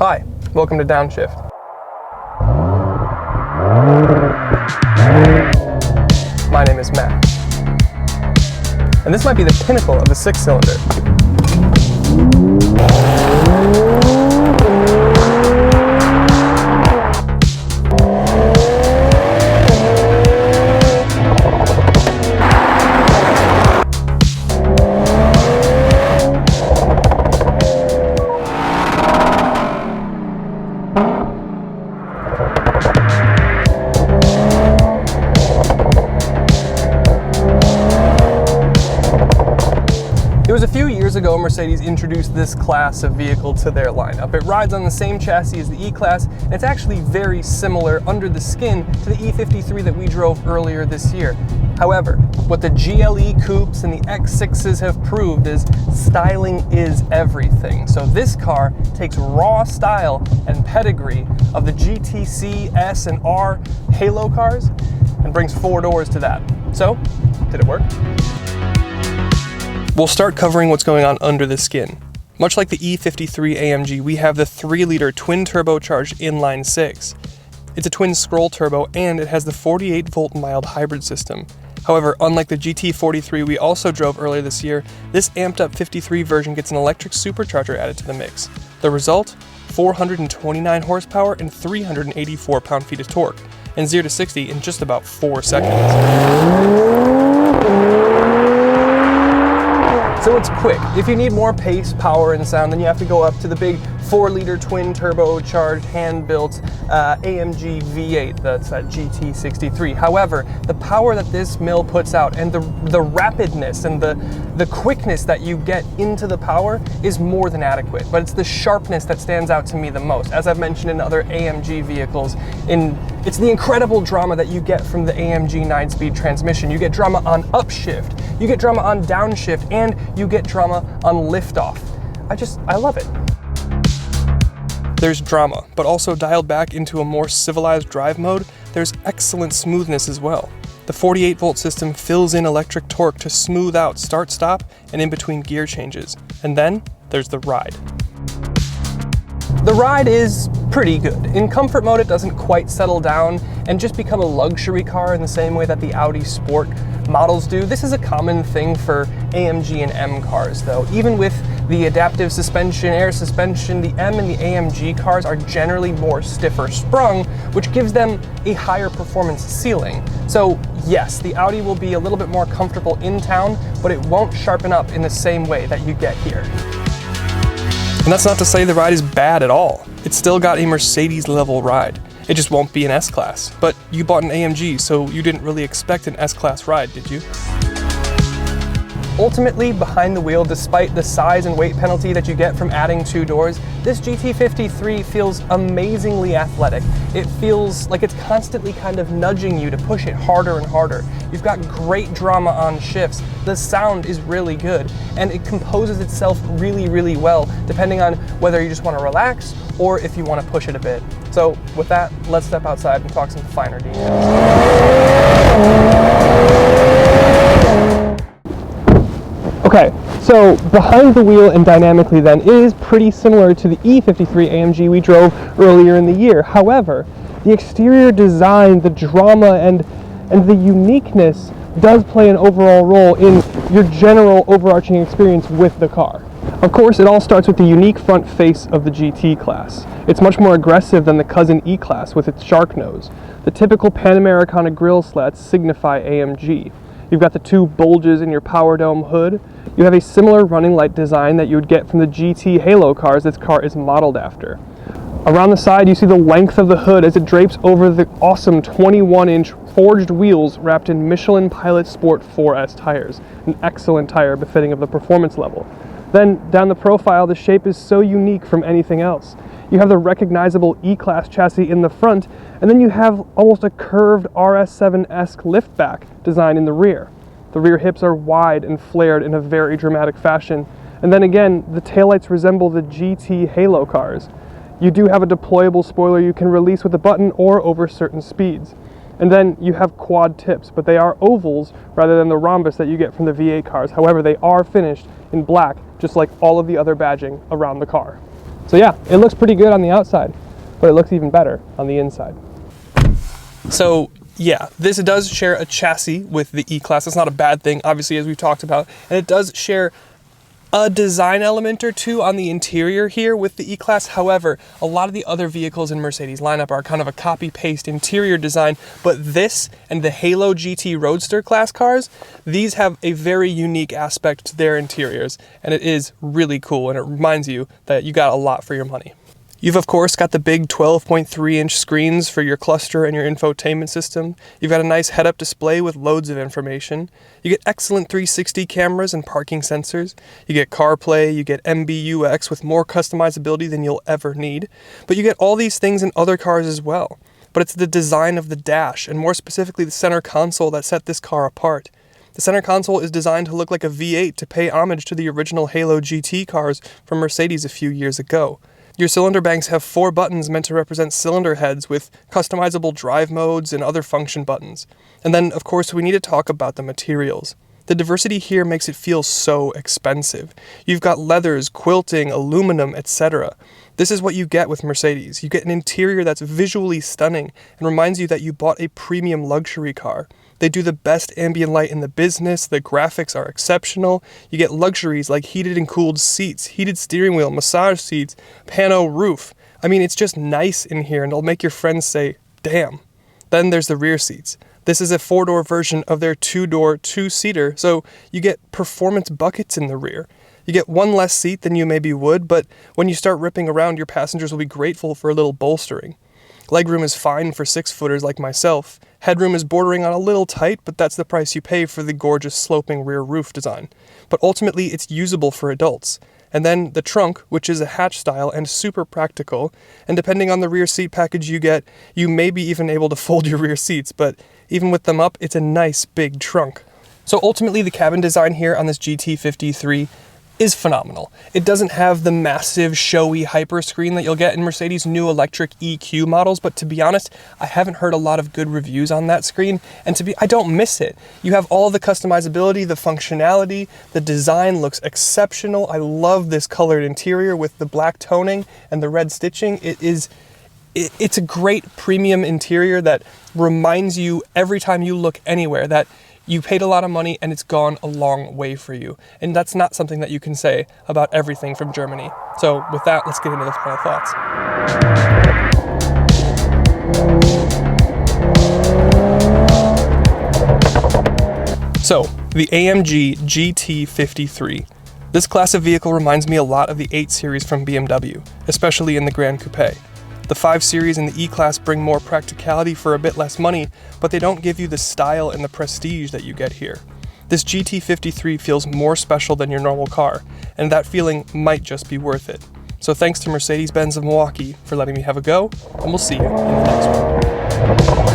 Hi, welcome to Downshift. My name is Matt. And this might be the pinnacle of the six-cylinder. It was a few years ago Mercedes introduced this class of vehicle to their lineup. It rides on the same chassis as the E-Class, and it's actually very similar under the skin to the E53 that we drove earlier this year. However, what the GLE coupes and the X6s have proved is styling is everything. So this car takes raw style and pedigree of the GTC, S, and R halo cars and brings four doors to that. So, did it work? We'll start covering what's going on under the skin. Much like the E53 AMG, we have the 3-liter twin-turbocharged inline-six. It's a twin scroll turbo and it has the 48-volt mild hybrid system. However, unlike the GT53 we also drove earlier this year, this amped-up 53 version gets an electric supercharger added to the mix. The result? 429 horsepower and 384 pound-feet of torque, and 0 to 60 in just about 4 seconds. So it's quick. If you need more pace, power, and sound, then you have to go up to the big 4-liter twin-turbocharged, hand-built AMG V8, that's that GT53. However, the power that this mill puts out and the rapidness and the quickness that you get into the power is more than adequate. But it's the sharpness that stands out to me the most. As I've mentioned in other AMG vehicles, it's the incredible drama that you get from the AMG 9-speed transmission. You get drama on upshift, you get drama on downshift, and you get drama on liftoff. I love it. There's drama, but also dialed back into a more civilized drive mode, there's excellent smoothness as well. The 48-volt system fills in electric torque to smooth out start-stop and in between gear changes. And then there's the ride. The ride is pretty good. In comfort mode, it doesn't quite settle down and just become a luxury car in the same way that the Audi Sport models do. This is a common thing for AMG and M cars though. Even with the adaptive suspension, air suspension, the M and the AMG cars are generally more stiffer sprung, which gives them a higher performance ceiling. So yes, the Audi will be a little bit more comfortable in town, but it won't sharpen up in the same way that you get here. And that's not to say the ride is bad at all. It's still got a Mercedes level ride. It just won't be an S-Class. But you bought an AMG, so you didn't really expect an S-Class ride, did you? Ultimately, behind the wheel, despite the size and weight penalty that you get from adding 2 doors, this GT53 feels amazingly athletic. It feels like it's constantly kind of nudging you to push it harder and harder. You've got great drama on shifts, the sound is really good, and it composes itself really, really well, depending on whether you just want to relax or if you want to push it a bit. So with that, let's step outside and talk some finer details. Okay, so behind the wheel and dynamically then, it is pretty similar to the E53 AMG we drove earlier in the year. However, the exterior design, the drama, and the uniqueness does play an overall role in your general overarching experience with the car. Of course, it all starts with the unique front face of the GT class. It's much more aggressive than the cousin E-Class with its shark nose. The typical Panamericana grille slats signify AMG. You've got the 2 bulges in your power dome hood. You have a similar running light design that you would get from the GT Halo cars this car is modeled after. Around the side, you see the length of the hood as it drapes over the awesome 21-inch forged wheels wrapped in Michelin Pilot Sport 4S tires, an excellent tire befitting of the performance level. Then, down the profile, the shape is so unique from anything else. You have the recognizable E-Class chassis in the front, and then you have almost a curved RS7-esque liftback design in the rear. The rear hips are wide and flared in a very dramatic fashion. And then again, the taillights resemble the GT Halo cars. You do have a deployable spoiler you can release with a button or over certain speeds. And then you have quad tips, but they are ovals rather than the rhombus that you get from the V8 cars. However, they are finished in black, just like all of the other badging around the car. So yeah, it looks pretty good on the outside, but it looks even better on the inside. So yeah, this does share a chassis with the E-Class. It's not a bad thing, obviously, as we've talked about. And it does share a design element or two on the interior here with the E-Class. However, a lot of the other vehicles in Mercedes lineup are kind of a copy-paste interior design, but this and the Halo GT Roadster class cars, these have a very unique aspect to their interiors, and it is really cool, and it reminds you that you got a lot for your money. You've of course got the big 12.3-inch screens for your cluster and your infotainment system. You've got a nice head-up display with loads of information. You get excellent 360 cameras and parking sensors. You get CarPlay, you get MBUX with more customizability than you'll ever need. But you get all these things in other cars as well. But it's the design of the dash, and more specifically the center console, that set this car apart. The center console is designed to look like a V8 to pay homage to the original Halo GT cars from Mercedes a few years ago. Your cylinder banks have 4 buttons meant to represent cylinder heads with customizable drive modes and other function buttons. And then, of course, we need to talk about the materials. The diversity here makes it feel so expensive. You've got leathers, quilting, aluminum, etc. This is what you get with Mercedes. You get an interior that's visually stunning and reminds you that you bought a premium luxury car. They do the best ambient light in the business, the graphics are exceptional, you get luxuries like heated and cooled seats, heated steering wheel, massage seats, pano roof. I mean, it's just nice in here, and it'll make your friends say, damn. Then there's the rear seats. This is a 4-door version of their 2-door, 2-seater, so you get performance buckets in the rear. You get one less seat than you maybe would, but when you start ripping around, your passengers will be grateful for a little bolstering. Legroom is fine for 6-footers like myself. Headroom is bordering on a little tight, but that's the price you pay for the gorgeous sloping rear roof design. But ultimately, it's usable for adults. And then the trunk, which is a hatch style and super practical, and depending on the rear seat package you get, you may be even able to fold your rear seats, but even with them up, it's a nice big trunk. So ultimately, the cabin design here on this GT53 is phenomenal. It doesn't have the massive showy hyper screen that you'll get in Mercedes' new electric EQ models, but to be honest, I haven't heard a lot of good reviews on that screen, and I don't miss it. You have all the customizability, the functionality, the design looks exceptional. I love this colored interior with the black toning and the red stitching. It's a great premium interior that reminds you every time you look anywhere that you paid a lot of money and it's gone a long way for you. And that's not something that you can say about everything from Germany. So with that, let's get into the final thoughts. So, the AMG GT53. This class of vehicle reminds me a lot of the 8 Series from BMW, especially in the Grand Coupe. The 5 Series and the E-Class bring more practicality for a bit less money, but they don't give you the style and the prestige that you get here. This GT53 feels more special than your normal car, and that feeling might just be worth it. So thanks to Mercedes-Benz of Milwaukee for letting me have a go, and we'll see you in the next one.